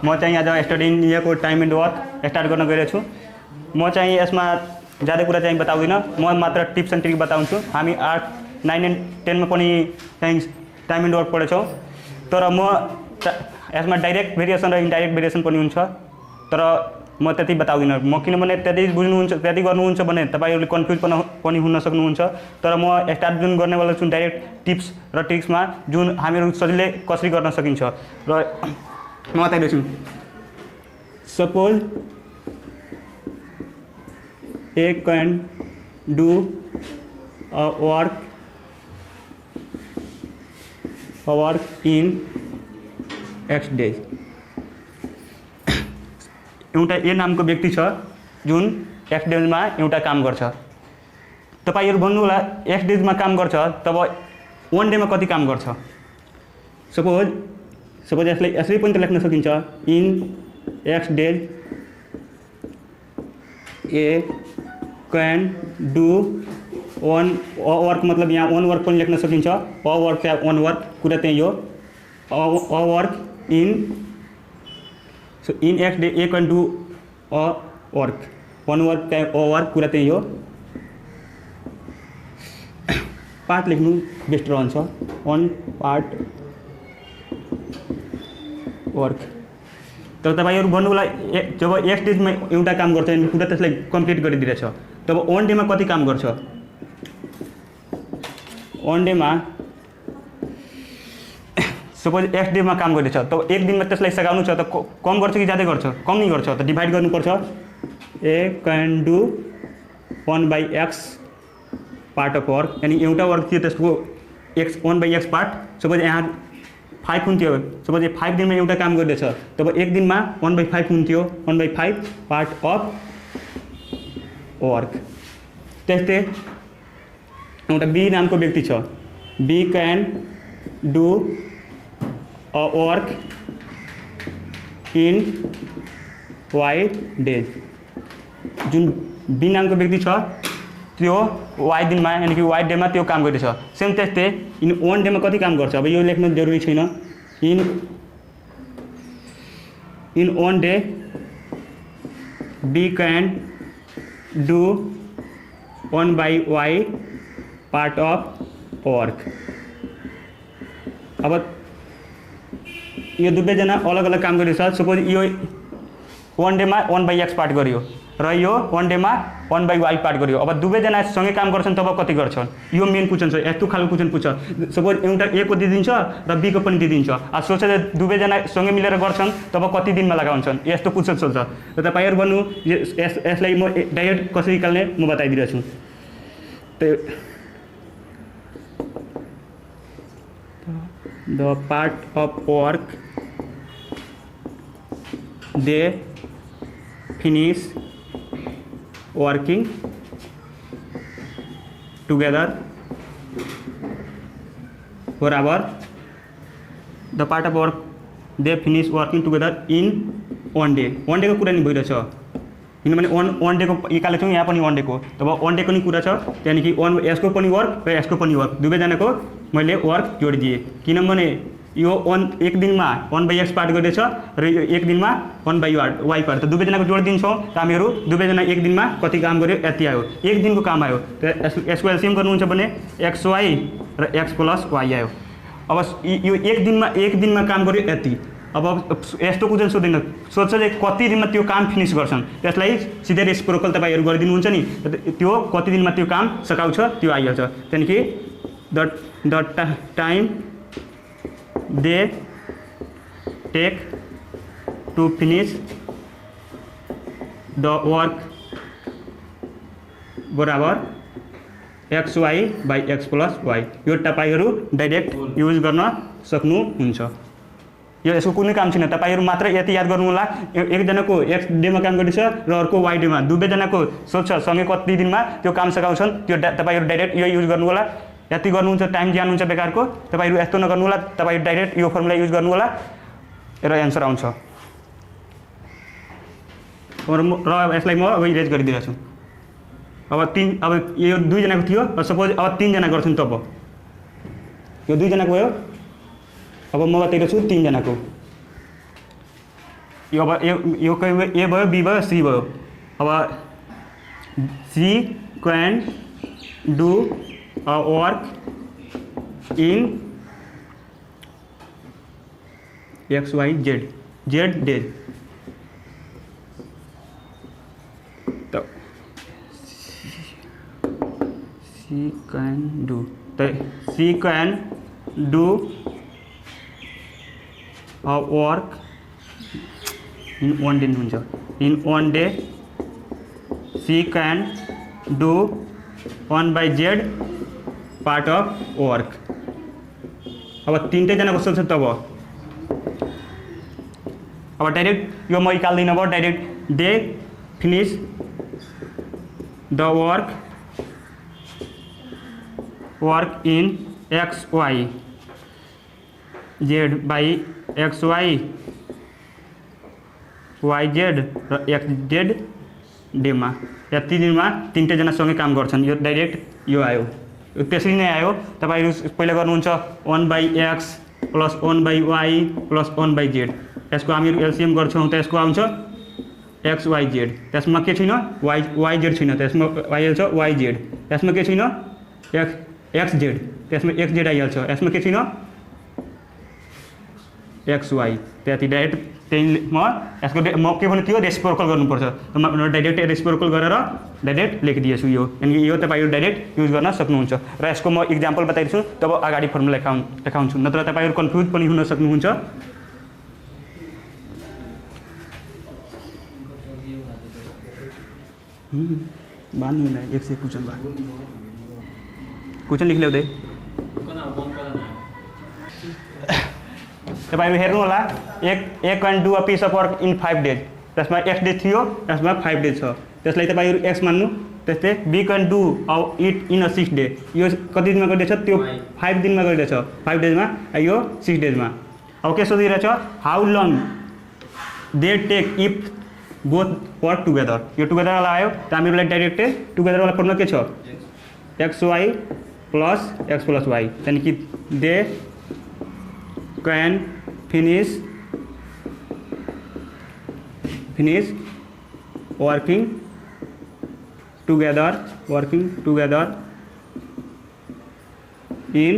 म चाहिँ आज स्टडी इन इयरको टाइम एन्ड वर्क स्टार्ट गर्न गइरहेको छु। म चाहिँ यसमा ज्यादा कुरा चाहिँ बताउँदिनँ, म मात्र टिप्स एन्ड ट्रिक बताउँछु। हामी 8, 9 एन्ड 10 मा पनि चाहिँ टाइम एन्ड वर्क पढेछौँ, तर म यसमा डाइरेक्ट भेरिएसन र इन्डाइरेक्ट भेरिएसन पनि हुन्छ, तर म त्यति बताउँदिनँ। म किनभने त्यति बुझ्नुहुन्छ त्यति गर्नुहुन्छ भने तपाईँहरूले कन्फ्युज पनि हुन सक्नुहुन्छ। तर म स्टार्ट जुन गर्नेवाला छु डाइरेक्ट टिप्स र ट्रिक्समा, जुन हामीहरू सजिलै कसरी गर्न सकिन्छ र म बताइदिन्छु। Suppose A can do a work in X days। एउटा ए नामको व्यक्ति छ जुन X डेजमा एउटा काम गर्छ। तपाईँहरू भन्नु होला X डेजमा काम गर्छ, तब 1 डेमा कति काम गर्छ? सपोज यसलाई यसरी पनि त लेख्न सकिन्छ, in X days A can do work, मतलब यहाँ 1 वर्क पनि लेख्न सकिन्छ। अ वर्क या 1 वर्क कुरा त्यही हो। A work in X day A can do a work, 1 work yeah a work कुरा त्यही हो। पार्ट लेख्नु बेस्ट रहन्छ, 1 पार्ट वर्क। तर तपाईँहरू भन्नु होला जब X डेजमा एउटा काम गर्छ अनि पुरा त्यसलाई कम्प्लिट गरिदिरहेछ, तब 1 डेमा कति काम गर्छ? 1 डेमा सपोज X डेमा काम गर्दैछ, तब 1 दिनमा त्यसलाई सघाउनु छ त कम गर्छ कि ज्यादा गर्छ? कम नै गर्छ, त डिभाइड गर्नुपर्छ। A can do 1/x part of work, यानी एउटा वर्क थियो त्यसको 1/x पार्ट। सपोज यहाँ 5 हुन्थ्यो, सपोज 5 दिनमा एउटा काम गर्दैछ, तब 1 दिनमा 1/5 हुन्थ्यो, 1/5 पार्ट अफ वर्क। त्यस्तै एउटा बी नामको व्यक्ति छ, B can do a work in Y days. जुन बी नामको व्यक्ति छ त्यो Y दिनमा यानी कि Y डेमा त्यो काम गर्दैछ। सेम त्यस्तै इन 1 डेमा कति काम गर्छ? अब यो लेख्न जरुरी छैन। In 1 day B can do 1/Y part of work. अब यो दुवैजना अलग अलग काम गरिरहेछ। सपोज यो 1 डेमा 1/x पार्ट गर्यो र यो 1 डेमा 1/y पार्ट गर्यो। अब दुवैजना सँगै काम गर्छन् तब कति गर्छन्? यो मेन क्वेसन छ। यस्तो खालको क्वेसन पूछ, सपोज एउटा ए को दिइदिन्छ र बी को पनि दिइदिन्छ। सोचेर दुवैजना सँगै मिलेर गर्छन् तब कति दिनमा लगाउँछन्? यस्तो क्वेसन सोध्छ। र तपाईँहरू भन्नु यसलाई म डाइरेक्ट कसरी निकाल्ने म बताइदिरहेछु। The part of work they finish working together बराबर the part of work they finish working together in 1 day। 1 day को कुरा नि भइरहेछ, किनभने 1 डे को निकालेको छौँ, यहाँ पनि 1 डे को। तब 1 डे को नि कुरा छ, यानी कि यसको पनि वर्क र यसको पनि वर्क, दुवैजनाको मैले वर्क जोडिदिएँ। किनभने यो 1 दिनमा 1/x पार्ट गर्दैछ र यो 1 दिनमा 1/y पार्ट, त दुवैजनाको जोडिदिन्छौँ त हामीहरू दुवैजना 1 दिनमा कति काम गर्यो? यति आयो, 1 दिनको काम आयो। त यसको एलसिएम गर्नुहुन्छ भने xy र x + y आयो। अब यो 1 दिनमा काम गर्यो यति। अब यस्तो क्वेसन सोध्दैन, सोध्छ कति दिनमा त्यो काम फिनिस गर्छन्, त्यसलाई सिधै रेसिप्रोकल तपाईँहरू गरिदिनुहुन्छ नि, त्यो कति दिनमा त्यो काम सकाउँछ त्यो आइहाल्छ। त्यहाँदेखि the time they take to finish the work बराबर xy/x + y। यो तपाईँहरू डाइरेक्ट युज गर्न सक्नुहुन्छ। यो यसको कुनै काम छैन, तपाईँहरू मात्र यति याद गर्नु होला। एकजनाको X डेमा काम गर्दैछ र अर्को Y डेमा, दुवैजनाको सोध्छ सँगै कति दिनमा त्यो काम सकाउँछन्, त्यो तपाईँहरू डाइरेक्ट यो युज गर्नु होला। यति गर्नुहुन्छ टाइम ज्यान हुन्छ बेकारको। तपाईँहरू यस्तो नगर्नु होला, तपाईँहरू डाइरेक्ट यो फर्मुला युज गर्नु होला र एन्सर आउँछ। र यसलाई म अब इरेज गरिदिरहेछु। अब यो 2 जनाको थियो, सपोज अब 3 जना गर्छन्, तब यो 2 जनाको भयो। अब म बताइरहेछु 3 जनाको। यो ए भयो बी भयो सी भयो। अब C can do a work in Z days. तो सी कैन डू, तो C can do a work in one day हुन्छ। In one day C can do 1/z part of work. अब 3टै जनाको सोध्छ तब अब डाइरेक्ट यो म निकाल्दिनँ भयो, direct they finish the work in XY Z by XY YZ र XZ डेमा। यति दिनमा 3टै जना सँगै काम गर्छन्। यो डाइरेक्ट यो आयो, त्यसरी नै आयो। तपाईहरु पहिला गर्नुहुन्छ 1/x plus 1/y plus 1/z। यसको हामीहरु एलसीएम गर्छौं त यसको आउँछ XYZ। त्यसमा के छैन YZ छैन, त्यसमा आइहाल्छ YZ। यसमा के छैन XZ, त्यसमा XZ आइहाल्छ। यसमा के छैन XY। त्यति डाइरेक्ट त्यही म यसको म के भन्नु थियो रेसिप्रोकल गर्नुपर्छ। त म डाइरेक्ट रेसिप्रोकल गरेर डाइरेक्ट लेखिदिएछु यो। यानी यो तपाईहरु डाइरेक्ट युज गर्न सक्नुहुन्छ। र यसको म एक्जाम्पल बताइदिन्छु, तब अगाडि फर्मुला देखाउँछु, नत्र तपाईहरु कन्फ्युज पनि हुन सक्नुहुन्छ। बान्नु न एक से क्वेश्चन बा क्वेश्चन लेख ल्याउँदै तपाईहरु हेर्नु होला। एक can do a piece of work in 5 days. त्यसमा x डेज थियो, त्यसमा 5 डेज छ। त्यसलाई तपाईहरु x मान्नु। त्यस्तै B can do it in a 6 day. यो कति दिनमा गर्दैछ त्यो 5 दिनमा गर्दैछ, 5 डेजमा, यो 6 डेजमा। अब के सोधिरहेछ how long they take if both work together. यो टुगेदर वाला आयो त हामीहरुलाई डाइरेक्टै टुगेदर वाला फर्मुला के छ xy plus x plus y। यानी कि they can finish working together in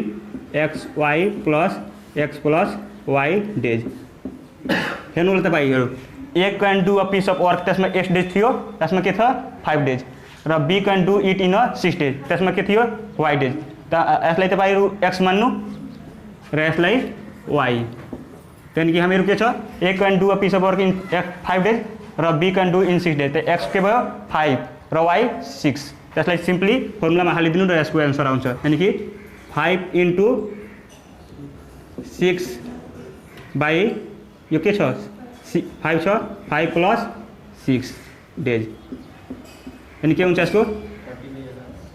xy plus x plus y days. हेर्नु होला तपाईहरु एक can do a piece of work, त्यसमा x डेज थियो, त्यसमा के छ 5 डेज। र B can do it in a 6 days, त्यसमा के थियो y डेज। त यसलाई तपाईहरु x मान्नु र यसलाई y। यानी कि हामीहरु के छ A can do a piece of work in 5 days र B can do in 6 days. त x के भयो 5 र y 6। त्यसलाई सिम्पली फर्मुलामा हालिदिनु र यसको आन्सर आउँछ। यानी कि 5 इन्टु 6 बाई यो के छ 5 छ 5 प्लस 6 डेज। यानी के हुन्छ यसको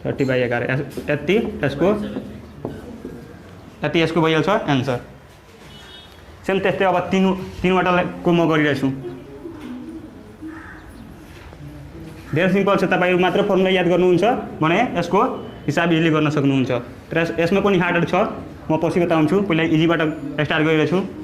30/11। यति यसको भइहाल्छ आन्सर। सेम त्यस्तै अब तीनवटाको म गरिरहेछु। धेरै सिम्पल छ, तपाईहरु मात्र फर्मुला याद गर्नुहुन्छ भने यसको हिसाब इजिली गर्न सक्नुहुन्छ। तर यसमा पनि हार्डर छ, म पछि बताउँछु। पहिला इजीबाट स्टार्ट गरिरहेछु।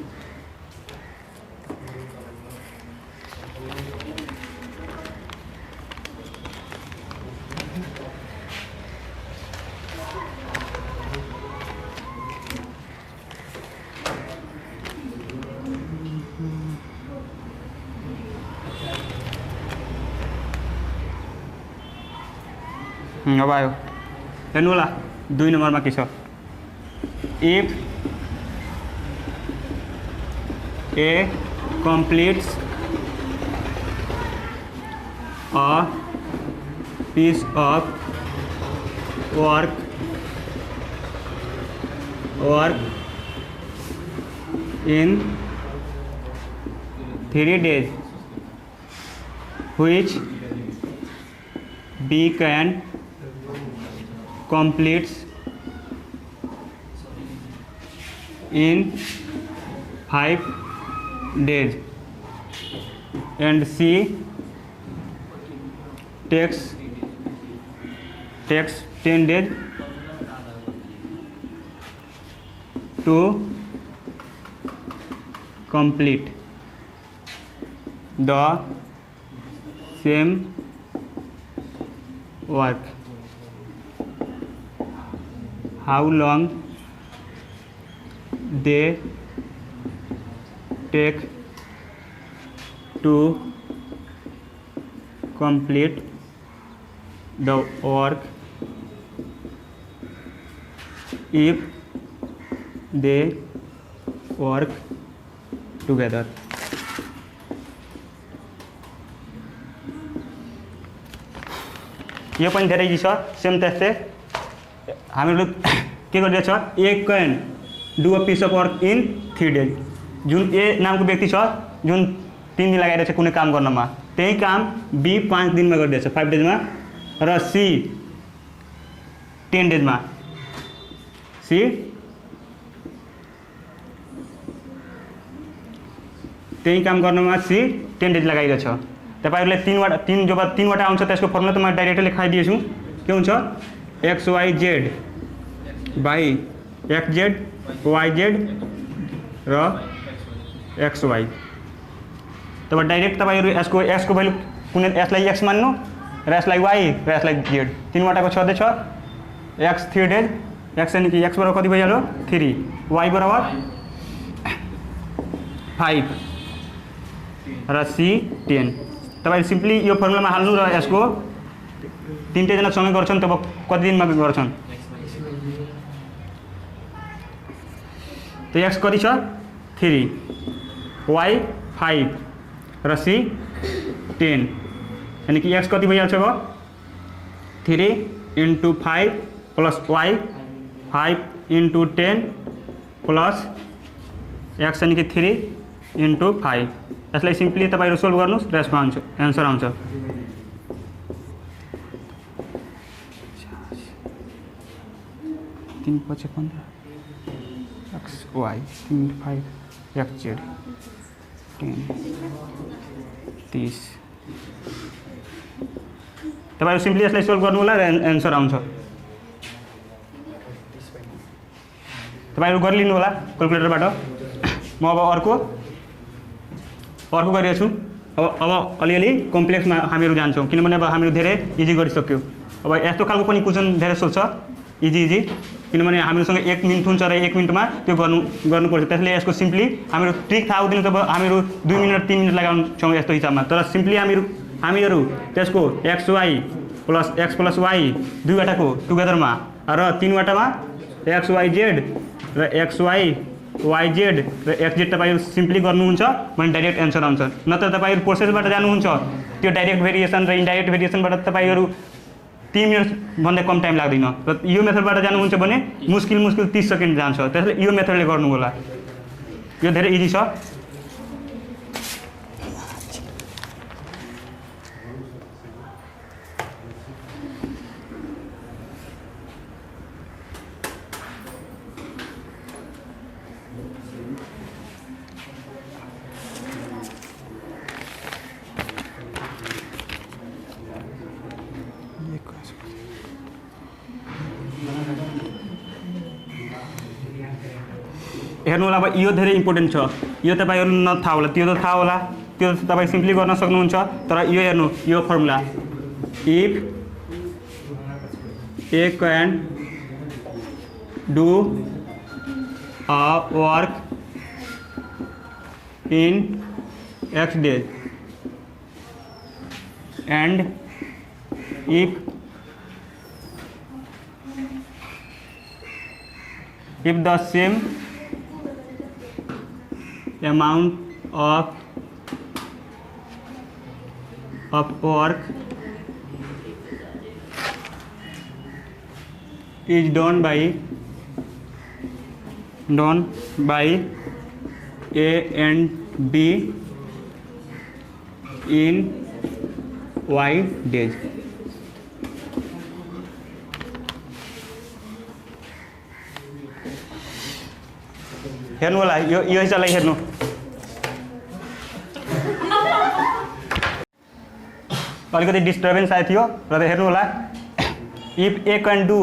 अब आयो हेर्नु होला 2 नम्बरमा के छ if A completes a piece of work in 3 days which B can completes in 5 days and C takes 10 days to complete। The same work, how long they take to complete the work if they work together। यो पनि धेरै easy छ, same त्यस्तै हामीहरू के गरिरहेछ, A can do a piece of work in 3 days। जुन A नामको व्यक्ति छ जुन 3 दिन लगाइरहेछ कुनै काम गर्नमा, त्यही काम बी 5 दिनमा गरिदिएछ, 5 days में, र सी 10 days में, सी त्यही काम गर्नमा सी 10 days लगाइरहेछ। तपाईहरुले जब 3 वटा आउँछ त्यसको फर्मुला त म डाइरेक्ट लेखाइदिएछु, के हुन्छ X Y Z by X Z Y Z र एक्स वाई। तब डाइरेक्ट तपाईहरु यसको एक्स को भ्यालु कुनै यसलाई एक्स मान्नु र यसलाई वाई र यसलाई जेड, 3 वटाको छँदै छ एक्स 3 days, एक्स यानी कि एक्स बराबर कति भइहाल्यो 3, वाई बराबर 5 र सी 10। तपाईहरु सिम्पली यो फर्मुलामा हाल्नु र यसको 3 जना सँगै गर्छन् तब कति दिनमा गर्छन्, तो एक्स कति छ 3, वाई 5 र सी 10, यानी कि एक्स कति भइहाल्छ अब 3 × 5 प्लस वाई 5 × 10 प्लस एक्स यानी कि 3 × 5। यसलाई सिम्पली तपाईहरु सोल्भ गर्नुस् र यसको आन्सर आउँछ। तीन 5 15 एक्स वाई 3 × 5 एक्स जेड 10 30। तपाईहरु सिम्पली यसलाई सोल्भ गर्नु होला र आन्सर आउँछ। तपाईहरु गरिलिनु होला क्याल्कुलेटरबाट। म अब अर्को गरिरहेछु। अब अलिअलि कम्प्लेक्समा हामीहरू जान्छौँ, किनभने अब हामीहरू धेरै इजी गरिसक्यौँ। अब यस्तो खालको पनि क्वेसन धेरै सोध्छ इजी, किनभने हामीहरूसँग 1 मिनट हुन्छ र 1 मिनटमा त्यो गर्नुपर्छ। त्यसले यसको सिम्पली हामीहरू ट्रिक थाहा हुँदैन तब हामीहरू 2 मिनट 3 मिनट लगाउँछौँ यस्तो हिसाबमा। तर सिम्पली हामीहरू त्यसको X Y plus X plus Y 2 वटाको टुगेदरमा र 3 वटामा एक्स वाई जेड र एक्स वाई वाई जेड र एक्स जेड तपाईहरु सिम्पली गर्नुहुन्छ भने डाइरेक्ट एन्सर आउँछ। नत्र तपाईहरु प्रोसेसबाट जानुहुन्छ त्यो डाइरेक्ट भेरिएसन र इन्डाइरेक्ट भेरिएसनबाट तपाईहरु 3 मिनट भन्दा कम टाइम लाग्दैन। र यो मेथडबाट जानुहुन्छ भने मुस्किल 30 सेकेन्ड जान्छ। त्यसले यो मेथडले गर्नु होला, यो धेरै इजी छ। हेर्नु होला, अब यो धेरै इम्पोर्टेन्ट छ। यो तपाईहरु न थाहा होला, त्यो त थाहा होला, त्यो तपाई सिम्पली गर्न सक्नुहुन्छ। तर यो हेर्नु, यो formula if A can do a work in X days and if the same amount of work is done by A and B in Y days। हेर्नु होला, यो हिसाबलाई हेर्नु। अलिकति डिस्टर्बेन्स आएको थियो र हेर्नु होला। If A can do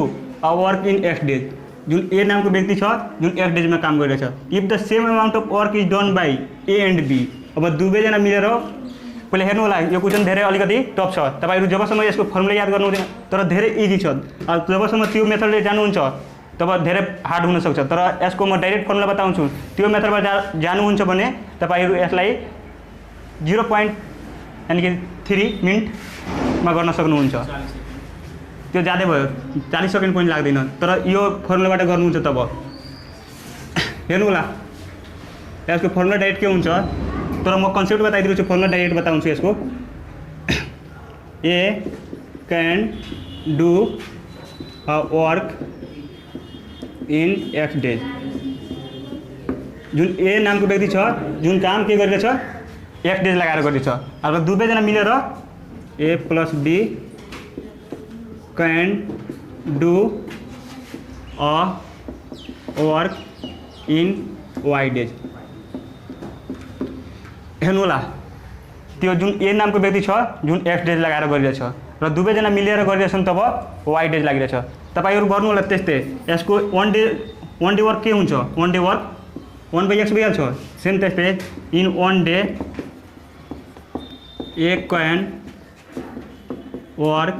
a work in X days, जुन ए नामको व्यक्ति छ जुन एक्स डेजमा काम गरिरहेछ। If the same amount of work is done by A and B, अब दुवैजना मिलेर पहिले हेर्नु होला यो क्वेसन धेरै अलिकति टफ छ तपाईहरु जबसम्म यसको फर्मुला याद गर्नु हुँदैन तर धेरै इजी छ जबसम्म त्यो मेथडले जानुहुन्छ तब धेरै हार्ड हुन सक्छ तर यसको म डाइरेक्ट फर्मुला बताउँछु त्यो मेथडमा जानुहुन्छ भने तपाईहरु यसलाई 0. यानी कि 3 मिनेटमा गर्न सक्नुहुन्छ त्यो ज्यादै भयो 40 सेकेन्ड पनि लाग्दैन तर यो फर्मुलाबाट गर्नुहुन्छ तब हेर्नु होला यसको फर्मुला डाइरेक्ट के हुन्छ तर म कन्सेप्ट बताइदिन्छु फर्मुला डाइरेक्ट बताउँछु यसको A can do a work in x days जुन ए नामको व्यक्ति छ जुन काम के गरेको छ x डेज लगाएर गरेको छ अब दुवैजना मिलेर a + b can do a work in y days हेर्नु होला त्यो जुन ए नामको व्यक्ति छ जुन x डेज लगाएर गरिरहेछ र दुवैजना मिलेर गरिरहेछन् तब y डेज लागिरहेछ तपाईहरु गर्नु होला त्यस्तै यसको 1 डे वर्क के हुन्छ 1 डे वर्क 1/x भइहाल्छ सेम त्यस्तै in 1 day A can work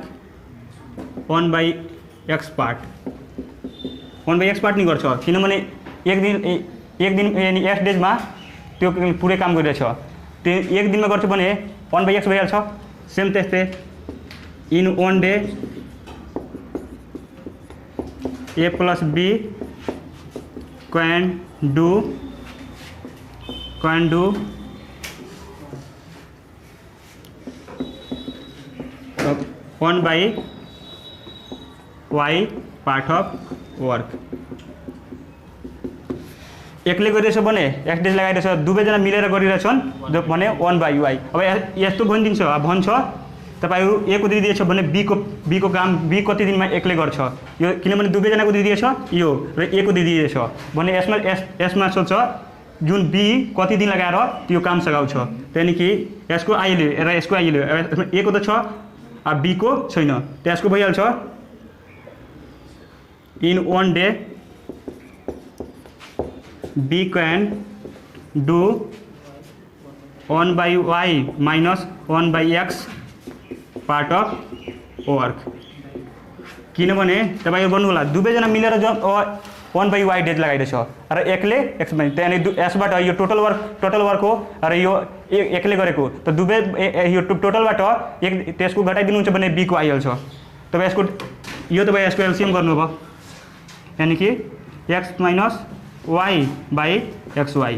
1/x part 1/x part नि गर्छ किनभने एक दिन यानी x डेजमा त्यो पुरै काम गरिरहेछ त्यो एक दिनमा गर्छ भने 1/x भइहाल्छ सेम त्यस्तै in 1 day a + b can do 1/y part of work एक्लै गरिरहेछ भने x डेज लगाइरहेछ दुवैजना मिलेर गरिरहेछन् भने 1/y अब यस्तो भनिदिन्छ भन्छ तपाईहरु a को दिइदिएछ भने b को काम b कति दिनमा एक्लै गर्छ यो किनभने दुवैजनाको दिइदिएछ यो र a को दिइदिएछ भने यसमा सोच्छ जुन b कति दिन लगाएर त्यो काम सघाउँछ यानी कि यसको आइले र यसको आइले a को त छ आ b को छैन त्यसको भइहाल्छ in 1 day b can do 1/y - 1/x part of work किनभने तपाईहरु गर्नु होला दुवैजना मिलेर 1/y डेज लगाइरहेछ र एक्लै x यानी यसबाट यो टोटल वर्क हो र यो एक्लै गरेको त दुवै यो टोटलबाट एक त्यसको घटाइदिनुहुन्छ भने b को आइहाल्छ तब यसको यो तपाईं यसको एलसीएम गर्नुभयो यानी कि x - y/xy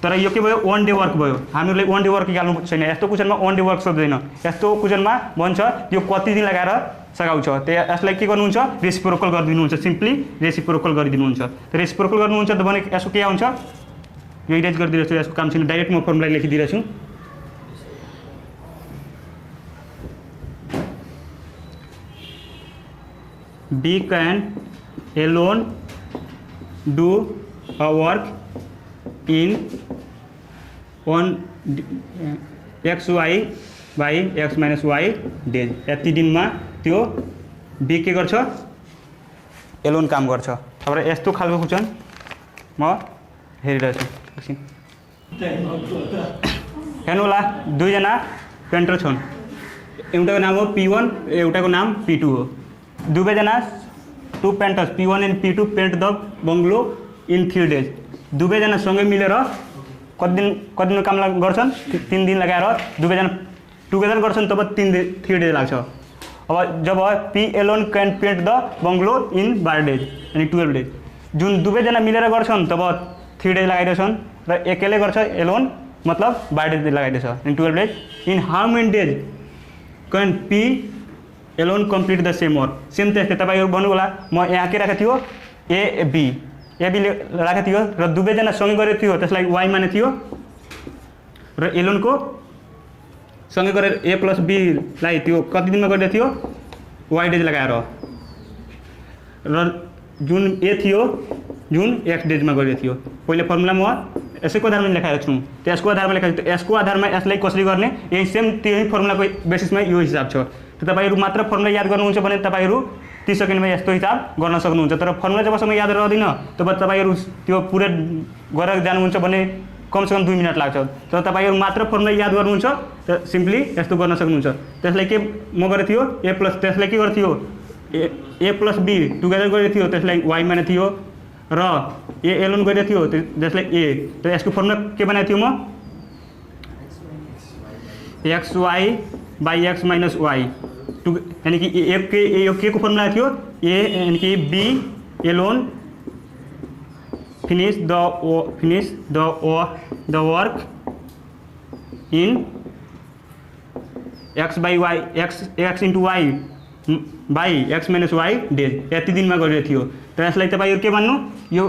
तर यो के भयो 1 डे वर्क भयो हामीहरुले 1 डे वर्क निकाल्नु छैन यस्तो क्वेशनमा 1 डे वर्क सोध्दैन यस्तो क्वेशनमा भन्छ यो कति दिन लगाएर सघाउँछ त्यो यसलाई के गर्नुहुन्छ रेसिप्रोकल गरिदिनुहुन्छ सिम्पली रेसिप्रोकल गरिदिनुहुन्छ त रेसिप्रोकल गर्नुहुन्छ त भने यसको के आउँछ यो इरेज गरिदिरहेछु यसको काम छैन डाइरेक्ट म formula लेखिदिरहेछु b can alone do a work in 1/xy/x - y days यति दिनमा त्यो b के गर्छ एलोन काम गर्छ अब यस्तो खालको क्वेशन म हेरिरहेछु एकछिन हेर्नु होला दुईजना पेन्टर छन् एउटाको नाम हो p1 एउटाको नाम p2 हो दुवैजना two painters p1 and p2 paint the bungalow in 3 days दुवैजना सँगै मिलेर कति दिन काम गर्छन् 3 दिन लगाएर दुवैजना टुगेदर गर्छन् तब 3 डेज लाग्छ अब जब p alone can paint the bungalow in 12 days यानी 12 डेज जुन दुवैजना मिलेर गर्छन् तब 3 डेज लगाइरहेछन् र एक्लै गर्छ एलोन मतलब 12 डेज लगाइरहेछ in 12 days in how many days can p alone complete the same work same त्यस्तै तपाईहरु भन्नु होला म यहाँ के राखेको थियो a b राखेको थियो र दुवैजना सँगै गरेको थियो त्यसलाई y माने थियो र एलोन को सँगै गरेर a + b लाई त्यो कति दिनमा गरिदिएको थियो y डेज लगाएर र जुन a थियो जुन x डेजमा गरिदिएको थियो पहिले फर्मुला म यसैको आधारमा लेखाएको छु त्यसको आधारमा लेखाएको छु यसको आधारमा यसलाई कसरी गर्ने यही सेम त्यही फर्मुलाको बेसिसमा यो हिसाब छ त तपाईहरु मात्र फर्मुला याद गर्नुहुन्छ भने तपाईहरु 30 सेकेन्डमा यस्तो हिसाब गर्न सक्नुहुन्छ तर फर्मुला जबसम्म याद रहदैन तब तपाईहरु त्यो पुरै गरेर जानुहुन्छ भने कमसेकम 2 मिनट लाग्छ। तर तपाईहरु मात्र फर्मुला याद गर्नुहुन्छ त सिम्पली यस्तो गर्न सक्नुहुन्छ। त्यसलाई के म गरे थियो a प्लस त्यसलाई के गरे थियो a प्लस b टुगेदर गरे थियो त्यसलाई y माने थियो र a एलोन गरे थियो त्यसलाई a। त यसको फर्मुला के बनाएको थियो म xy by x minus y यानी कि a के को फर्मुला थियो a यानी कि b alone finish the work in x by y x into y by x minus y days यति दिनमा गरेको थियो। त यसलाई तपाईहरु के भन्नु यो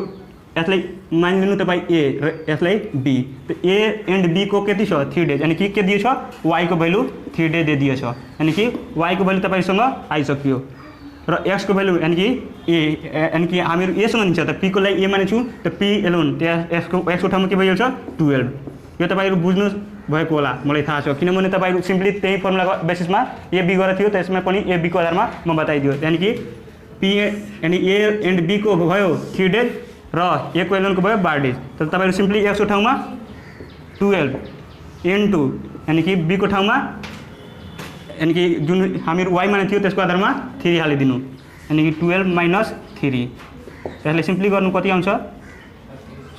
यसलाई मानिलिनु तपाई a र यसलाई b। त a एन्ड b को कति छ 3 डेज यानी कि के दिएछ y को भ्यालु 3 डे दे दिएछ यानी कि y को भ्यालु तपाईसँग आइसक्यो र x को भ्यालु यानी कि a यानी कि हामीहरु a सँग लिन्छ त p को लागि a मानेछु त p एलोन x को ठाउँमा के भइहाल्छ 12। यो तपाईहरु बुझ्नु भएको होला मलाई थाहा छ किनभने तपाईहरु सिम्पली त्यही फर्मुलाको बेसिसमा a b गरे थियो त्यसमा पनि a b को आधारमा म बताइदियो यानी कि p यानी a एन्ड b को भयो 3 डेज र a को एलोन को भयो 12 डेज। त तपाईहरु सिम्पली x को ठाउँमा 12 इन्टु यानी कि b को ठाउँमा यानी कि जुन हामीहरु y माने थियो त्यसको आधारमा 3 हालिदिनु यानी कि 12 माइनस 3 त्यसले सिम्पली गर्नु कति आउँछ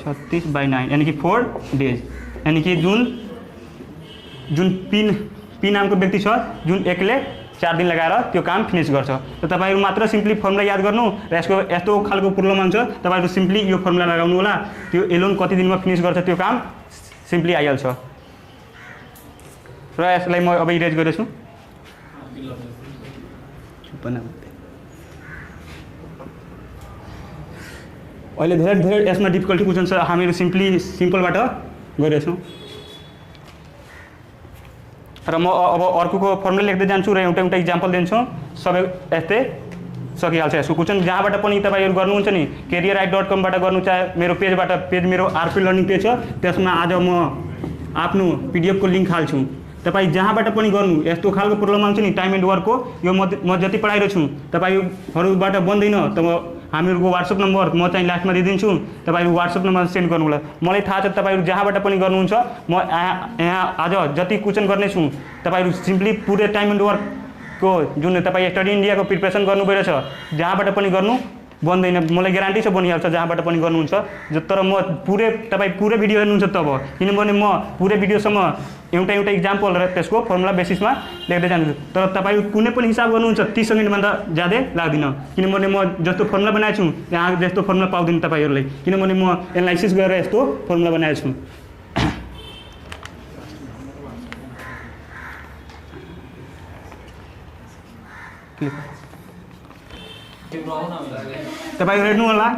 36/9 यानी कि 4 डेज यानी कि जुन पी नामको व्यक्ति छ जुन एकले 4 दिन लगाएर त्यो काम फिनिश गर्छ। त तपाईहरु मात्र सिम्पली फर्मुला याद गर्नु र यसको यस्तो खालको प्रब्लम आउँछ तपाईहरु सिम्पली यो फर्मुला लगाउनु होला त्यो एलोन कति दिनमा फिनिश गर्छ त्यो काम सिम्पली आइहाल्छ। र यसलाई म अब इरेज गर्दैछु अहिले धेरै यसमा डिफिकल्टी क्वेशन छ हामीहरु सिम्पलबाट गरेछौं र म अब अर्कोको फर्मुला लेख्दै जान्छु र एउटा एक्जाम्पल दिन्छु सबै यस्तै सकिहाल्छ यसको क्वेशन जहाँबाट पनि तपाईहरु गर्नुहुन्छ नि careerit.com बाट गर्नु चाहे मेरो पेज मेरो आरपी लर्निङ पेज छ त्यसमा आज म आफ्नो पीडीएफ को लिंक हाल्छु तपाई जहाँबाट पनि गर्नु यस्तो खालको प्रब्लम आउँछ नि टाइम एन्ड वर्क को यो म जति पढाइरहेको छु तपाईहरुबाट बन्दैन त हामीहरुको WhatsApp नम्बर म चाहिँ लास्टमा दिइदिन्छु तपाईहरु WhatsApp नम्बर सेन्ड गर्नु होला। मलाई थाहा छ तपाईहरु जहाँबाट पनि गर्नुहुन्छ म यहाँ आज जति क्वेशन गर्ने छु तपाईहरु सिम्पली पुरै टाइम एन्ड वर्क को जुन तपाई स्टडी इन्डिया को प्रिपरेसन गर्नु भइरहेछ जहाँबाट पनि गर्नु बन्दैन मलाई ग्यारेन्टी छ बनिहाल्छ जहाँबाट पनि गर्नुहुन्छ। तर म तपाई पुरै भिडियो हेर्नुहुन्छ तब किनभने म पुरै भिडियोसम्म एउटा एक्जाम्पल र त्यसको फर्मुला बेसिसमा लेख्दै जान्छु। तर तपाईहरु कुनै पनि हिसाब गर्नुहुन्छ 30 सेकेन्ड भन्दा ज्यादै लाग्दिन किनभने म जस्तो फर्मुला बनाएको छु त्यहाँ जस्तो फर्मुला पाउँदिन तपाईहरुले किनभने म एनालाइसिस गरेर यस्तो फर्मुला बनाएको छु। तपाईहरु हेर्नु होला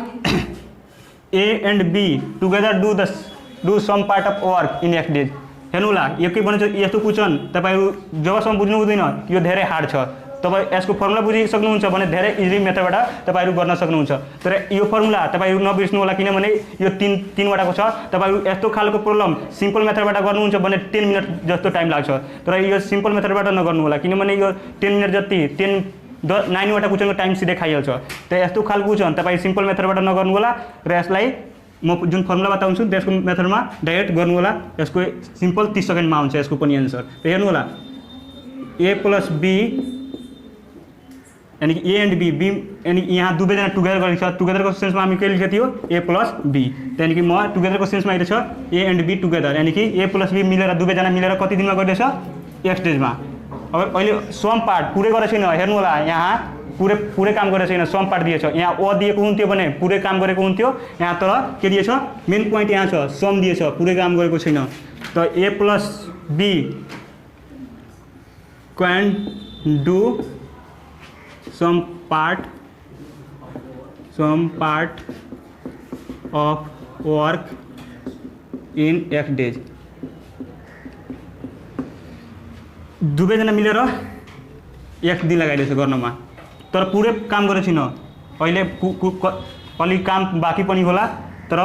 a and b together do some part of work in x days हेर्नु होला यो के भन्छ यस्तो क्वेशन तपाईहरु जबसम्म बुझ्नु हुँदैन यो धेरै हार्ड छ। तपाई यसको फर्मुला बुझिसक्नुहुन्छ भने धेरै इजी मेथडबाट तपाईहरु गर्न सक्नुहुन्छ। तर यो फर्मुला तपाईहरु नबिर्स्नु होला किनभने यो तीन वटाको छ तपाईहरु यस्तो खालको प्रब्लम सिम्पल मेथडबाट गर्नुहुन्छ भने 10 मिनेट जस्तो टाइम लाग्छ। तर यो सिम्पल मेथडबाट नगर्नु होला किनभने यो 10 मिनेट जति 9 वटा क्वेशनको टाइम सिधै खाइहाल्छ। त यस्तो खालको क्वेशन तपाई सिम्पल मेथडबाट नगर्नु होला र यसलाई म जुन फर्मुला बताउँछु त्यसको मेथडमा डाइरेक्ट गर्नु होला यसको सिम्पल 30 सेकेन्डमा आउँछ यसको पनि आन्सर। त हेर्नु होला a प्लस b यानी कि a एन्ड b यानी यहाँ दुवैजना टुगेदर गरेको छ टुगेदरको सेन्समा हामी के लेखेको थियो a प्लस b यानी कि म टुगेदरको सेन्समा आइरहेछ a एन्ड b टुगेदर यानी कि a प्लस b मिलेर दुवैजना मिलेर कति दिनमा गर्दैछ x डेजमा। अब अहिले सम पार्ट पुरै गरेको छैन हेर्नु होला यहाँ पुरै काम गरेको छैन सम पार्ट दिएछ यहाँ अ दिएको हुन्थ्यो भने पुरै काम गरेको हुन्थ्यो यहाँ तर के दिएछ मेन पोइन्ट यहाँ छ सम दिएछ पुरै काम गरेको छैन। त a plus b can do some part of work in x days दुवैजना मिलेर एक दिन लगाइरहेछ गर्नमा तर पुरै काम गरेको छैन अहिले अलि काम बाँकी पनि होला तर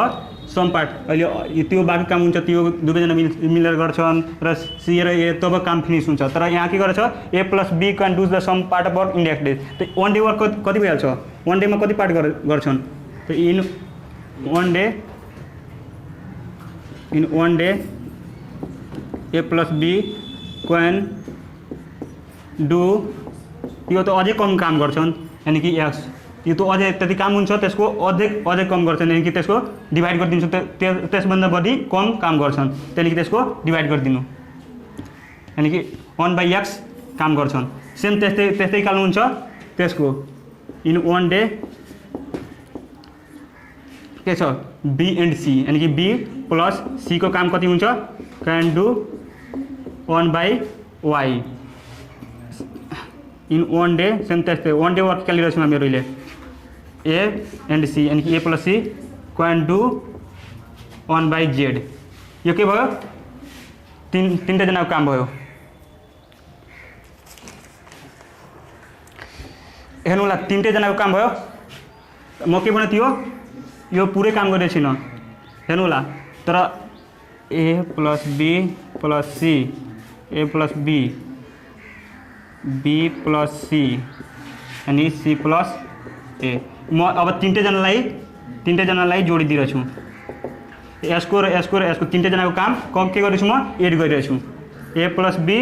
सम पार्ट अहिले त्यो बाँकी काम हुन्छ त्यो दुवैजना मिलेर गर्छन् र सी र ए तब काम फिनिश हुन्छ। तर यहाँ के गरेछ a plus b can do the some part of work in X days. त वन डे वर्क कति भइहाल्छ वन डेमा कति पार्ट गर्छन् त in one day in 1 day A plus B can do यो त अझै कम काम गर्छन् यानी कि एक्स यो त अझै त्यति काम हुन्छ त्यसको अझै कम गर्छन् यानी कि त्यसको डिभाइड गरिदिन्छु त्यसभन्दा बढी कम काम गर्छन् त्यहाँदेखि त्यसको डिभाइड गरिदिनु यानी कि 1/x काम गर्छन् सेम त्यस्तै निकाल्नुहुन्छ त्यसको इन 1 डे के छ बी एन्ड सी यानी कि बी प्लस सी को काम कति हुन्छ can do 1/y in 1 day same त्यस्तै 1 डे वर्क क्यालिरहेको छु मेरो अहिले ए एन्ड सी यानी कि A plus C can do 1/z यो के भयो तीनटा जनाको काम भयो हेर्नु होला तीनटै जनाको काम भयो म के भने थियो यो पुरै काम गरेको छैन हेर्नु होला तर A plus B plus C A plus B B plus C यानी सी प्लस ए म अब तीनटै जनालाई जोडिदिरहेको छु यसको र यसको र यसको तीनटै जनाको काम के गरेको छु म एड गरिरहेको छु A plus B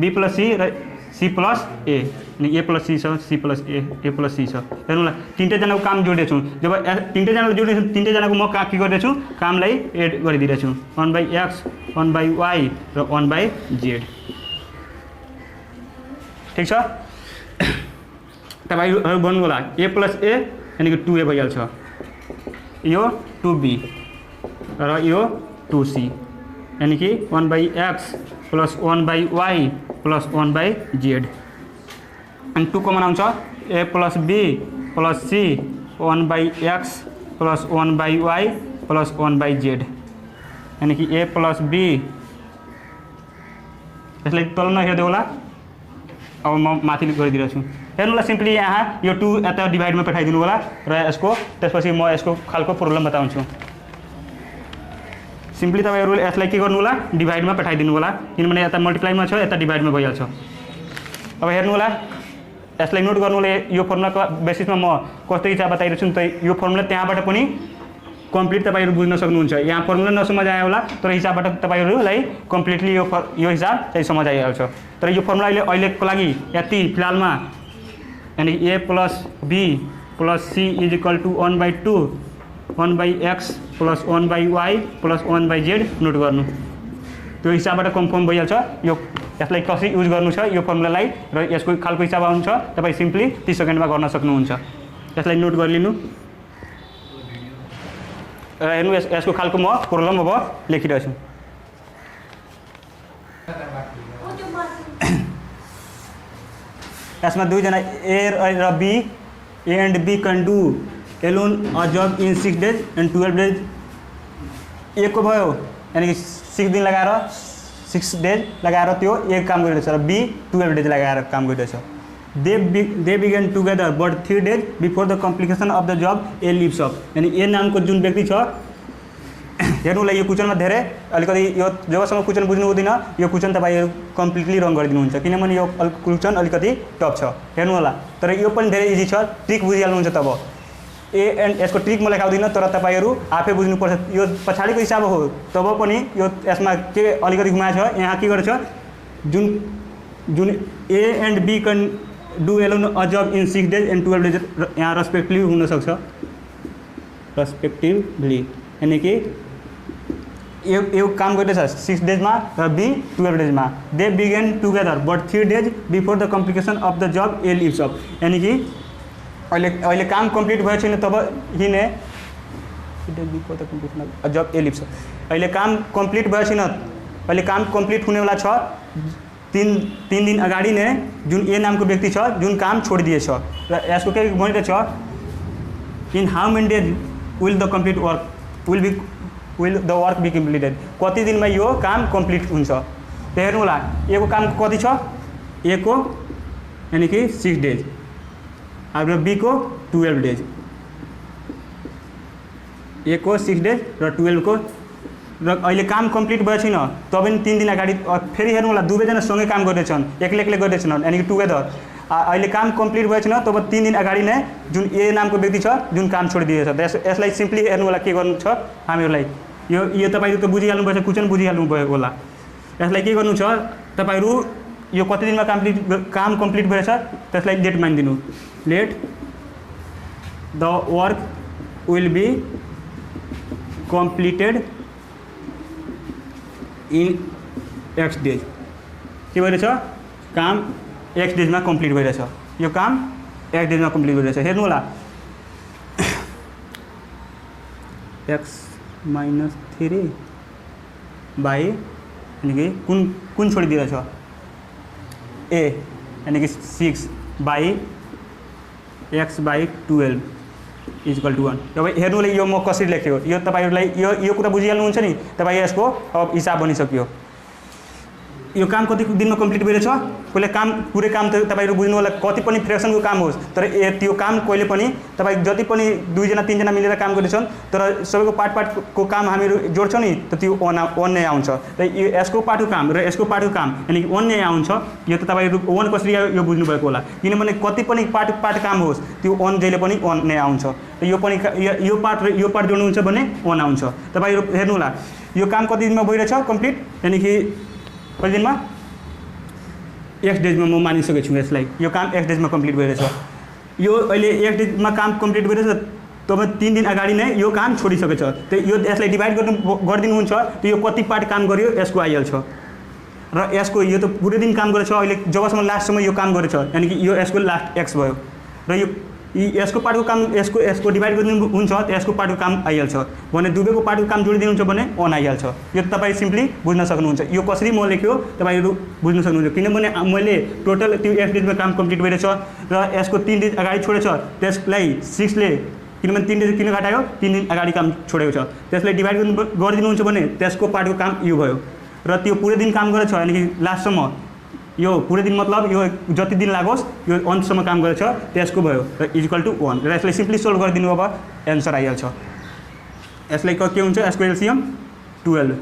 B plus C र सी प्लस ए अनि ए प्लस सी छ C plus A plus C छ हेर्नु होला तीनटै जनाको काम जोडिरहेको छु जब तीनटै जनालाई जोडिरहेको छु तीनटै जनाको म के गरिरहेको छु कामलाई एड गरिदिरहेको छु 1/x 1/y र 1/z ठीक छ तपाईहरु भन्नु होला ए प्लस ए यानी कि 2a भइहाल्छ यो 2b र यो 2c यानी कि 1/x plus 1/y plus 1/z अनि 2 कमन आउँछ A plus B plus C 1/x plus 1/y plus 1/z यानी कि ए प्लस बी यसलाई तल नहेर्दै होला अब म माथि गरिदिरहेको छु हेर्नु होला सिम्पली यहाँ यो 2 यता डिभाइडमा पठाइदिनु होला र यसको त्यसपछि म यसको खालको प्रब्लम बताउँछु सिम्पली तपाईहरु यसलाई के गर्नु होला डिभाइडमा पठाइदिनु होला किनभने यता मल्टिप्लाइमा छ यता डिभाइडमा भइहाल्छ अब हेर्नु होला यसलाई नोट गर्नु होला यो फर्मुलाको बेसिसमा म कस्तो हिसाब बताइरहेछु नि त यो फर्मुला त्यहाँबाट पनि कम्प्लिट तपाईहरु बुझ्न सक्नुहुन्छ यहाँ फर्मुला नसमझ आयो होला तर हिसाबबाट तपाईहरुलाई कम्प्लिटली यो हिसाब चाहिँ समझ आइहाल्छ तर यो फर्मुला अहिलेको लागि यति फिलहालमा यानी A plus B plus C is equal to 1/2 1/x plus 1/y plus 1/z note गर्नु त्यो हिसाबबाट कन्फर्म भइहाल्छ यो यसलाई कसरी युज गर्नु छ यो फर्मुलालाई र यसको खालको हिसाब आउँछ तपाई सिम्पली 30 सेकेन्डमा गर्न सक्नुहुन्छ यसलाई नोट गरिलिनु र हेर्नु यसको खालको म प्रब्लम अब लेखिरहेछु यसमा दुई जना ए र B A and B can do alone a job in 6 days and 12 days A को भयो यानी कि 6 दिन लगाएर 6 days लगाएर त्यो एक काम गरिरहेछ र बी 12 days लगाएर काम गरिरहेछ they begin together but 3 days before the complication of the job A leaves up यानी ए नामको जुन व्यक्ति छ हेर्नुलाई यो क्वेशनमा धेरै अलिकति यो जबसम्म क्वेशन बुझ्नु हुँदैन यो क्वेशन तपाईहरु कम्प्लिटली रङ गरिदिनुहुन्छ किनभने यो क्वेशन अलिकति टफ छ हेर्नु होला तर यो पनि धेरै इजी छ ट्रिक बुझिहाल्नुहुन्छ तब ए एन्ड यसको ट्रिक म लेखाउँदिन तर तपाईहरु आफै बुझ्नुपर्छ यो पछाडीको हिसाब हो तब पनि यो यसमा के अलिकति घुमाएको छ यहाँ के गर्छ जुन A and B can do alone a job in 6 days and 12 days यहाँ रेस्पेक्टिभली हुन सक्छ रेस्पेक्टिभली यानी कि यो काम गर्दैछ 6 days मा र बी 12 days मा they begin together but 3 days before the complication of the job A leaves up यानी कि अहिले काम कम्प्लिट भएको छैन तब हिने before the complication of job A leaves up अहिले काम कम्प्लिट भएको छैन अहिले काम कम्प्लिट हुनेवाला छ 3 दिन अगाडि नै जुन ए नामको व्यक्ति छ जुन काम छोडिदिएछ र यसको के भनिरहेछ in how many days will the complete work will the work be completed कति दिनमा यो काम कम्प्लिट हुन्छ हेर्नु होला ए को काम कति छ ए को यानी कि 6 days र बी को 12 days ए को 6 days र 12 को र अहिले काम कम्प्लिट भएको छैन तब पनि 3 दिन अगाडि फेरि हेर्नु होला दुवै जना सँगै काम गर्दैछन् एक्लै गर्दैछन् यानी कि टुगेदर अहिले काम कम्प्लिट भएको छैन तब 3 दिन अगाडि नै जुन ए नामको व्यक्ति छ जुन काम छोडिदिएछ यसलाई सिम्पली हेर्नु होला के गर्नु छ हामीहरुलाई यो तपाईहरु त बुझिहाल्नु भएछ, क्वेशन बुझिहाल्नु भयो होला। यसलाई के गर्नु छ, तपाईहरु यो कति दिनमा काम कम्प्लिट भएछ त्यसलाई डेट मानिदिनु। Let the work will be completed in X days. के भइरहेछ, काम एक्स डेजमा कम्प्लिट भइरहेछ, यो काम एक्स डेजमा कम्प्लिट भइरहेछ। हेर्नु होला, एक्स माइनस 3 बाई यानी कि कुन छोडिदिरहेछ, ए यानी कि 6 by X by 12 equal to 1। अब हेर्नु होला यो म कसरी लेख्यो, यो तपाईहरुलाई यो कुरा बुझिहाल्नुहुन्छ नि, तपाई यसको अब हिसाब बनिसक्यो। यो काम कति दिनमा कम्प्लिट भइरहेछ, कहिले काम पुरै काम त तपाईहरु बुझ्नु होला कति पनि फ्रेक्सनको काम होस्, तर त्यो काम कहिले पनि तपाई जति पनि 2 जना 3 जना मिलेर काम गरेछन् तर सबैको पार्टको काम हामीहरु जोड्छौं नि त त्यो 1 नै आउँछ। र यसको पार्टको काम र यसको पार्टको काम यानी कि 1 नै आउँछ। यो त तपाईहरु 1 कसरी आयो यो बुझ्नु भएको होला, किनभने कति पनि पार्ट काम होस् त्यो 1 जहिले पनि 1 नै आउँछ। र यो पनि यो पार्ट जोड्नुहुन्छ भने 1 आउँछ। तपाईहरु हेर्नु होला यो काम कति दिनमा भइरहेछ कम्प्लिट, यानी कि कति दिनमा, एक्स डेजमा म मानिसकेको छु यसलाई। यो काम एक्स डेजमा कम्प्लिट भइरहेछ। यो अहिले एक्स डेजमा काम कम्प्लिट भइरहेछ, तब 3 दिन अगाडि नै यो काम छोडिसकेछ। त यो यसलाई डिभाइड गरिदिनुहुन्छ त यो कति पार्ट काम गर्यो यसको आइहाल्छ। र यसको यो त पुरै दिन काम गरेछ, अहिले जबसम्म लास्टसम्म यो काम गरेछ यानी कि यो यसको लास्ट एक्स भयो। र यो यसको पार्टको काम यसको डिभाइड गरिदिनु हुन्छ त यसको पार्टको काम आइहाल्छ भने दुवैको पार्टको काम जोडिदिनुहुन्छ भने 1 आइहाल्छ। यो तपाई सिम्पली बुझ्न सक्नुहुन्छ। यो कसरी म लेख्यो तपाईहरु बुझ्न सक्नुहुन्छ, किनभने मैले टोटल त्यो एक्स डेजमा काम कम्प्लिट भइरहेछ र यसको 3 दिन अगाडि छोडेछ, त्यसलाई 6 ले किनभने 3 दिन किन घटायो, 3 दिन अगाडि काम छोडेको छ, त्यसलाई डिभाइड गरिदिनुहुन्छ भने त्यसको पार्टको काम यो भयो। र त्यो पुरै दिन काम गरेछ यानी कि लास्टसम्म, यो पुरै दिन मतलब यो जति दिन लागोस् यो अन्तसम्म काम गरेछ त्यसको भयो र इक्वल टू 1। र यसलाई सिम्पली सोल्भ गरिदिनु अब एन्सर आइहाल्छ। यसलाई के हुन्छ, यसको एलसीएम 12,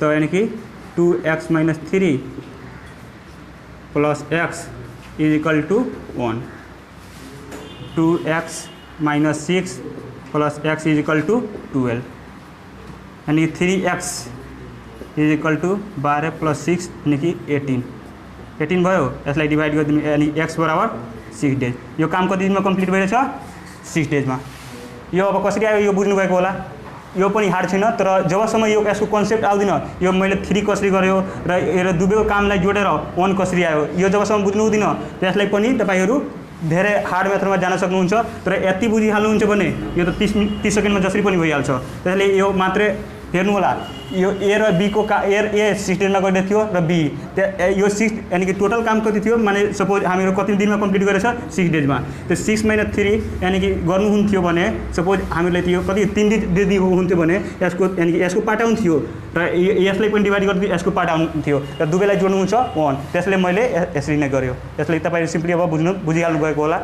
त यानी कि 2x - 3 plus x is equal to 1, 2x - 6 plus x is equal to 12, यानी 3x is equal to 12 plus 6 यानी कि 18 भयो। यसलाई डिभाइड गरिदिनु यानी x बराबर 6 डेज। यो काम कति दिनमा कम्प्लिट भइरहेछ, 6 डेजमा। यो अब कसरी आयो यो बुझ्नु भएको होला। यो पनि हार्ड छैन, तर जबसम्म यो यसको कन्सेप्ट आउँदैन, यो मैले 3 कसरी गर्यो र दुवैको कामलाई जोडेर 1 कसरी आयो यो जबसम्म बुझ्नु हुँदैन त्यसलाई पनि तपाईहरु धेरै हार्ड मेथडमा जान सक्नुहुन्छ। तर यति बुझिहाल्नुहुन्छ भने यो त 30 सेकेन्डमा जसरी पनि भइहाल्छ। त्यसले यो मात्रै हेर्नु होला, यो ए र बी को ए 6 डेजमा गरिदिएको थियो र बी यो 6 यानी कि टोटल काम कति थियो, माने सपोज हामीहरु कति दिनमा कम्प्लिट गरेछ 6 डेजमा। त्यो 6 - 3 यानी कि गर्नु हुन्थ्यो भने सपोज हामीले त्यो कति 3 दिन दिनु हुन्थ्यो भने यसको यानी कि यसको पार्ट आउँथ्यो र यसलाई पनि डिभाइड गरिदियो यसको पार्ट आउँथ्यो र दुवैलाई जोड्नु हुन्छ 1। त्यसले मैले यसरी नै गर्यो। यसलाई तपाईहरु सिम्पली अब बुझिहाल्नु भएको होला।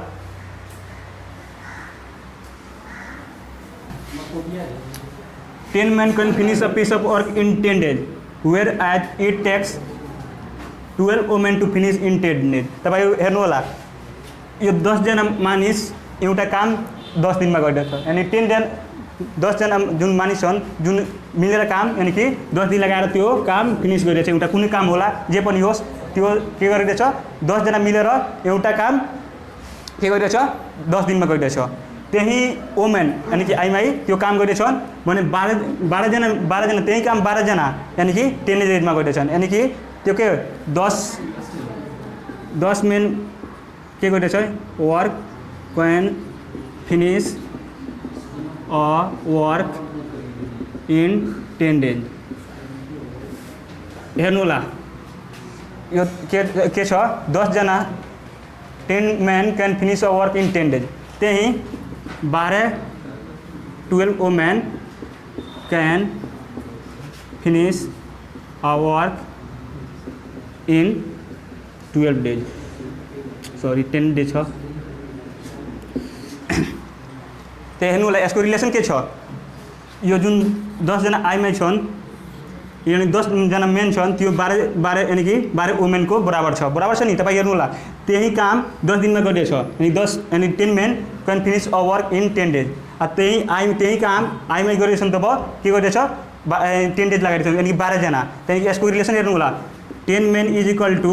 10 men can finish a piece of work in 10 days, whereas it takes 12 women to finish in 10 days. तपाईहरु हेर्नु होला, यो 10 जना मानिस एउटा काम 10 दिनमा गर्दछ, यानी 10 जना जुन मानिस छन् जुन मिलेर काम यानी कि 10 दिन लगाएर त्यो काम फिनिश गरिरहेछ। एउटा कुनै काम होला जे पनि होस् त्यो के गरिरहेछ, 10 जना मिलेर एउटा काम के गरिरहेछ 10 दिनमा गरिरहेछ। त्यही वुमेन यानी कि आइमाई त्यो काम गरिरहेछन् भने 12 जना त्यही काम 12 जना यानी कि 10 डेजमा गरिरहेछन्। यानी कि त्यो के 10 मेन के गरिरहेछ, work can finish a work in 10 days. हेर्नु होला यो के छ, 10 जना 10 men can finish a work in 10 days। त्यही 12 women can finish a work in 12 days, sorry 10 days छ। त्यही हेर्नु होला यसको रिलेसन के छ, यो जुन 10 जना आइमाई छन् यानी 10 जना मेन छन् त्यो 12 यानी कि 12 वुमेन को बराबर छ नि। तपाईं हेर्नु होला त्यही काम 10 दिनमा गरिरहेछ, यानी 10 यानी 10 main can finish a work in 10 days. त्यही काम आईमा गरेछ तब के गरेछ 10 डेज लगाइरहेछ यानी कि 12 जना त्यहाँदेखि यसको रिलेसन हेर्नु होला 10 men is equal to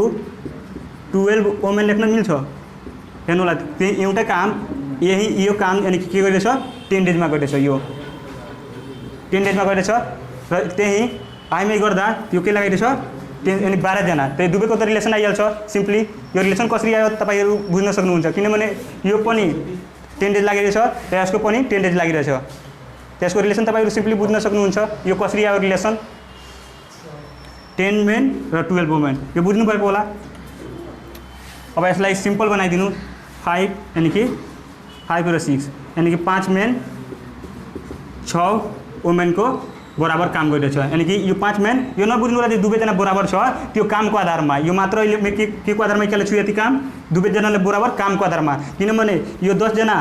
12 women लेख्न मिल्छ हेर्नु होला त्यही एउटा काम यो काम यानी कि के गरेछ 10 डेजमा गरेछ यो 10 डेजमा गरेछ र त्यही आईमै गर्दा त्यो के लगाइरहेछ 10 यानी 12 जना त्यही दुवैको त रिलेसन आइहाल्छ सिम्पली यो रिलेसन कसरी आयो तपाईहरु बुझ्न सक्नुहुन्छ किनभने यो पनि 10 डेज लागिरहेछ र यसको पनि 10 डेज लागिरहेछ त्यसको रिलेसन तपाईहरु सिम्पली बुझ्न सक्नुहुन्छ यो कसरी आयो रिलेसन 10 मेन र 12 वुमेन यो बुझ्नु भएको होला अब यसलाई सिम्पल बनाइदिनु 5 यानी कि 5 र 6 यानी कि 5 मेन 6 वुमेन को बराबर काम गरिरहेछ यानी कि यो 5 मेन यो नबुझ्नु होला दुवैजना बराबर छ त्यो कामको आधारमा यो मात्र के को आधारमा केले छु यति काम दुवैजनाले बराबर कामको आधारमा किनभने यो 10 जना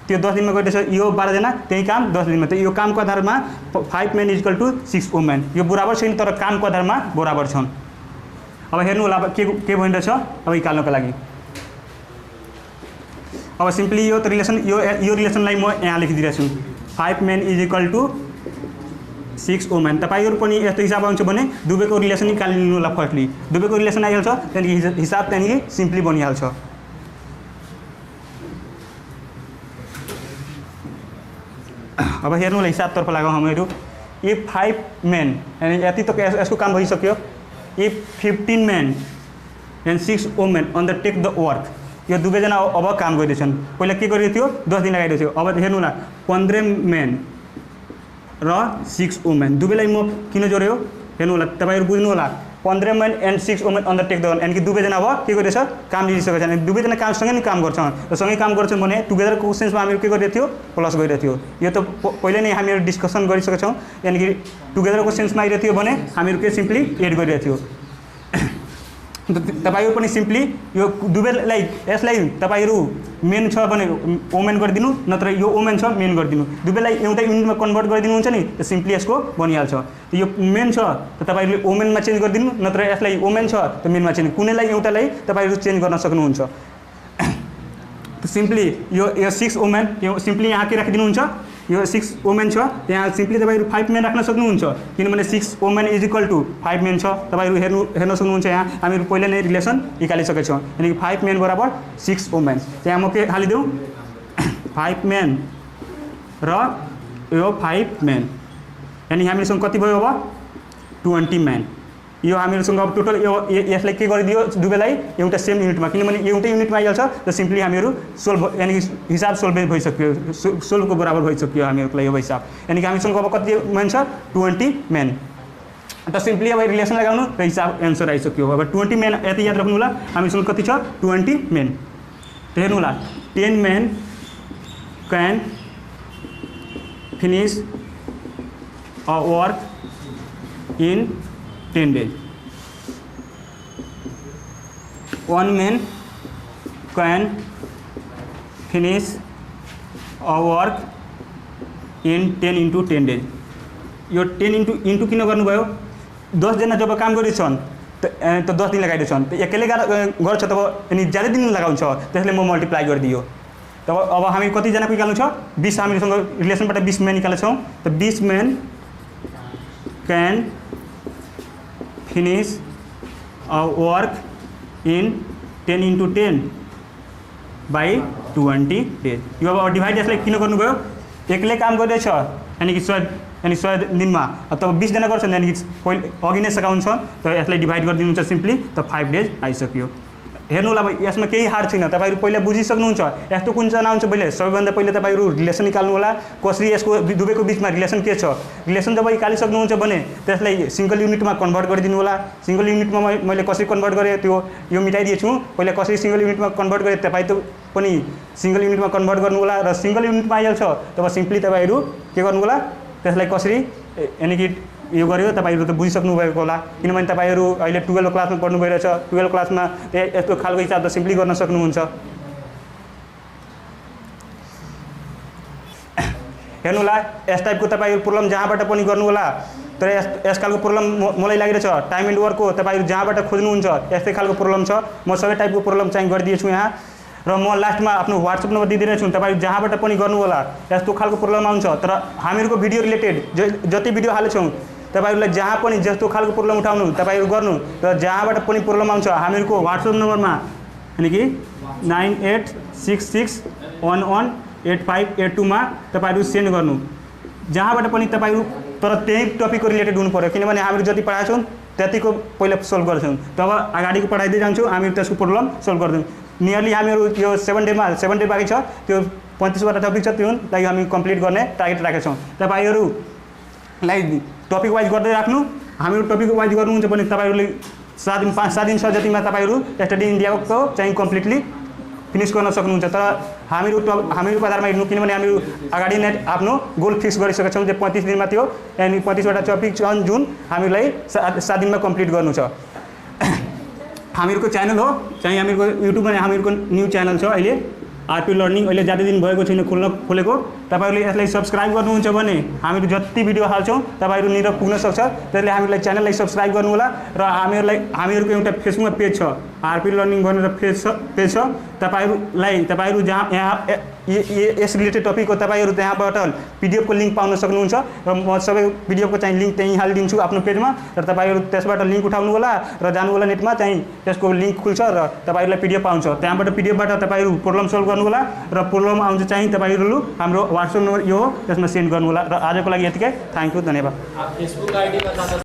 त्यो 10 दिनमा गरिरहेछ यो 12 जना त्यही काम 10 दिनमा त यो कामको आधारमा 5 मेन इक्वल टू 6 वुमेन यो बराबर छैन तर कामको आधारमा बराबर छन् अब हेर्नु होला के भनिरहेछ अब निकाल्नको लागि अब सिम्पली यो रिलेसन यो रिलेसनलाई म यहाँ लेखिदिरहेछु 5 men is equal to 6 women तपाईहरु पनि यस्तो हिसाब आउँछ भने दुवैको रिलेसन निकाल्नु होला फर्स्टली दुवैको रिलेसन आइहाल्छ त्यहाँदेखि हिसाब त्यहाँदेखि सिम्पली बनिहाल्छ अब हेर्नु होला हिसाबतर्फ लागौँ हामीहरू इफ 5 मेन यानी यति त यसको काम भइसक्यो if 15 men and 6 women undertake the work यो दुवैजना अब काम गरिरहेछन् पहिला के गरिरहेको थियो 10 दिन लगाइरहेको थियो अब हेर्नु होला 15 मेन र 6 वुमेन दुवैलाई म किन जोड्यो हेर्नु होला तपाईहरु बुझ्नु होला 15 men and 6 women undertake the यानी कि दुवैजना अब के गरिरहेछ काम लिइसकेका छन् दुवैजना काम सँगै नै काम गर्छन् र सँगै काम गर्छन् भने टुगेदरको सेन्समा हामीहरु के गरिरहेको थियो प्लस गरिरहेको थियो यो त पहिले नै हामीहरु डिस्कसन गरिसकेका छौं यानी कि टुगेदरको सेन्समा आइरहेको थियो भने हामीहरु के सिम्पली एड गरिरहेको थियो तपाईहरु पनि सिम्पली यो दुवैलाई यसलाई तपाईहरु मेन छ भने वुमेन गरिदिनु नत्र यो वुमेन छ मेन गरिदिनु दुवैलाई एउटा युनिटमा कन्भर्ट गरिदिनु हुन्छ नि त सिम्पली यसको बनिहाल्छ यो मेन छ त तपाईहरुले वुमेनमा चेन्ज गरिदिनु नत्र यसलाई वुमेन छ त मेनमा चेन्ज कुनैलाई एउटालाई तपाईहरु चेन्ज गर्न सक्नुहुन्छ त सिम्पली यो 6 वुमेन यो सिम्पली यहाँ के राखिदिनुहुन्छ यो 6 वुमेन छ त्यहाँ सिम्पली तपाईहरु 5 मेन राख्न सक्नुहुन्छ किनभने 6 women is equal to 5 men छ तपाईहरु हेर्न सक्नुहुन्छ यहाँ हामीहरु पहिले नै रिलेसन निकालिसकेका छौं यानी कि 5 मेन बराबर 6 वुमेन त्यहाँ म के हालिदेऊ 5 मेन र यो 5 मेन यानी हामीसँग कति भयो अब 20 मेन यो हामीहरुसँग अब टोटल यसलाई के गरिदियो दुवैलाई एउटा सेम युनिटमा किनभने एउटै युनिटमा आइहाल्छ त सिम्पली हामीहरु सोल्भ यानी कि हिसाब सोल्भ भइसक्यो सोल्भको बराबर भइसक्यो हामीहरुलाई यो हिसाब यानी कि हामीसँग अब कति मेन छ 20 मेन त सिम्पली अब रिलेसन लगाउनु र हिसाब एन्सर आइसक्यो अब 20 मेन यति याद राख्नु होला हामीसँग कति छ 20 मेन त हेर्नु होला 10 main can finish a work in 10 days 1 man can finish a work in 10 into 10 days यो 10 into किन गर्नुभयो 10 जना जब काम गरिछन् त 10 दिन लगाइदिन्छन् त एकैले गर्छ तब अनि ज्यादा दिन लगाउँछ त्यसले म मल्टिप्लाई गरिदियो तब अब हामी कति जना निकाल्नु छ 20 हामीसँग रिलेसनबाट 20 मेन निकालेका छौं त 20 main can finish a work in 10 into 10 by 20 days यो अब डिवाइड यसलाई किन गर्नुभयो एकले काम गर्दैछ यानी कि 100 दिनमा तब 20 जना गर्छन् यानी कि अघि नै सकाउँछ त यसलाई डिवाइड गरिदिनुहुन्छ सिम्पली त 5 डेज आइसक्यो हेर्नु होला यसमा केही हार्ड छैन तपाईहरु पहिला बुझिसक्नुहुन्छ यस्तो कुन जना आउँछ पहिले सबैभन्दा पहिले तपाईहरु रिलेसन निकाल्नु होला कसरी यसको दुवैको बीचमा रिलेसन के छ रिलेसन जब निकालिसक्नुहुन्छ भने त्यसलाई सिंगल युनिटमा कन्भर्ट गरिदिनु होला सिंगल युनिटमा मैले कसरी कन्भर्ट गरे त्यो यो मिटाइदिएछु पहिला कसरी सिंगल युनिटमा कन्भर्ट गरे तपाई त पनि सिंगल युनिटमा कन्भर्ट गर्नु होला र सिंगल युनिटमा आइहाल्छ तब सिम्पली तपाईहरु के गर्नु होला त्यसलाई कसरी यानी कि यो गर्यो तपाईहरु त बुझिसक्नु भएको होला किनभने तपाईहरु अहिले 12 क्लासमा पढ्नु भइरहेछ 12 क्लासमा यस्तो खालको हिसाब त सिम्पली गर्न सक्नुहुन्छ हेर्नु होला यस टाइपको तपाईहरु प्रब्लम जहाँबाट पनि गर्नु होला तर यस खालको प्रब्लम मलाई लागिरहेछ टाइम एन्ड वर्कको तपाईहरु जहाँबाट खोज्नुहुन्छ यस्तै खालको प्रब्लम छ म सबै टाइपको प्रब्लम चाहिँ गरिदिएछु यहाँ र म लास्टमा आफ्नो व्हाट्सएप नम्बर दिइदिरहेको छु तपाईँ जहाँबाट पनि गर्नु होला यस्तो खालको प्रब्लम आउँछ तर हामीहरूको भिडियो रिलेटेड जति भिडियो हालेछौँ तपाईहरुलाई जहाँ पनि जस्तो खालको प्रब्लम उठाउनु तपाईहरु गर्नु र जहाँबाट पनि प्रब्लम आउँछ हामीहरूको व्हाट्सएप नम्बरमा यानी कि 9866118582 मा तपाईहरु सेन्ड गर्नु जहाँबाट पनि तपाईहरु तर त्यही टपिकको रिलेटेड हुनु पर्यो किनभने हामीले जति पढाएको छौं त्यतिको पहिला सल्भ गर्छौं तब अगाडिको पढाइदै जान्छौं हामी त्यसको प्रब्लम सल्भ गर्छौं नियरली हामीहरु यो 7 डे बाँकी छ त्यो 35 वटा टपिक छ त्यो लागि हामी कम्प्लिट गर्ने टार्गेट राखेका छौं तपाईहरुलाई टपिक वाइज गर्दै राख्नु हामीहरु टपिक वाइज गर्नुहुन्छ भने तपाईहरुले 7 दिन 5-7 दिन जतिमा तपाईहरु स्टडी इन्डियाको चाहिँ कम्प्लिटली फिनिश गर्न सक्नुहुन्छ तर हामीहरुको आधारमा हेर्नु किनभने हामीहरु अगाडि नै आफ्नो गोल फिक्स गरिसकेका छौं जे 35 दिनमा थियो यानी 35 वटा टपिक छन् जुन हामीलाई 7 दिनमा कम्प्लिट गर्नु छ हामीहरुको च्यानल हो चाहिँ हामीहरुको युट्युबमा हामीहरुको न्यू च्यानल छ अहिले आरपी लर्निङ अहिले ज्यादा दिन भएको छैन खोलेको तपाईहरुले यसलाई सब्स्क्राइब गर्नुहुन्छ भने हामीहरु जति भिडियो हाल्छौं तपाईहरु निर पुग्न सक्छ त्यसले हामीलाई च्यानललाई सब्स्क्राइब गर्नु होला र हामीहरुको एउटा फेसबुकमा पेज छ आरपी लर्निङ भनेर पेज छ तपाईहरु जहाँ यहाँ यस रिलेटेड टपिकको तपाईहरु त्यहाँबाट पीडीएफ को लिंक पाउन सक्नुहुन्छ र म सबै भिडियोको चाहिँ लिंक त्यही हालिदिन्छु आफ्नो पेजमा र तपाईहरु त्यसबाट लिंक उठाउनु होला र जानु होला नेटमा चाहिँ त्यसको लिंक खुल्छ र तपाईहरुलाई पीडीएफ पाउँछ त्यहाँबाट पीडीएफबाट तपाईहरु प्रब्लम सल्भ गर्नु होला र प्रब्लम आउँछ चाहिँ तपाईहरुले हाम्रो व्हाट्सएप नम्बर यो हो त्यसमा सेन्ड गर्नु होला र आजको लागि यतिकै थ्यांक यू धन्यवाद। आप फेसबुक आईडी बता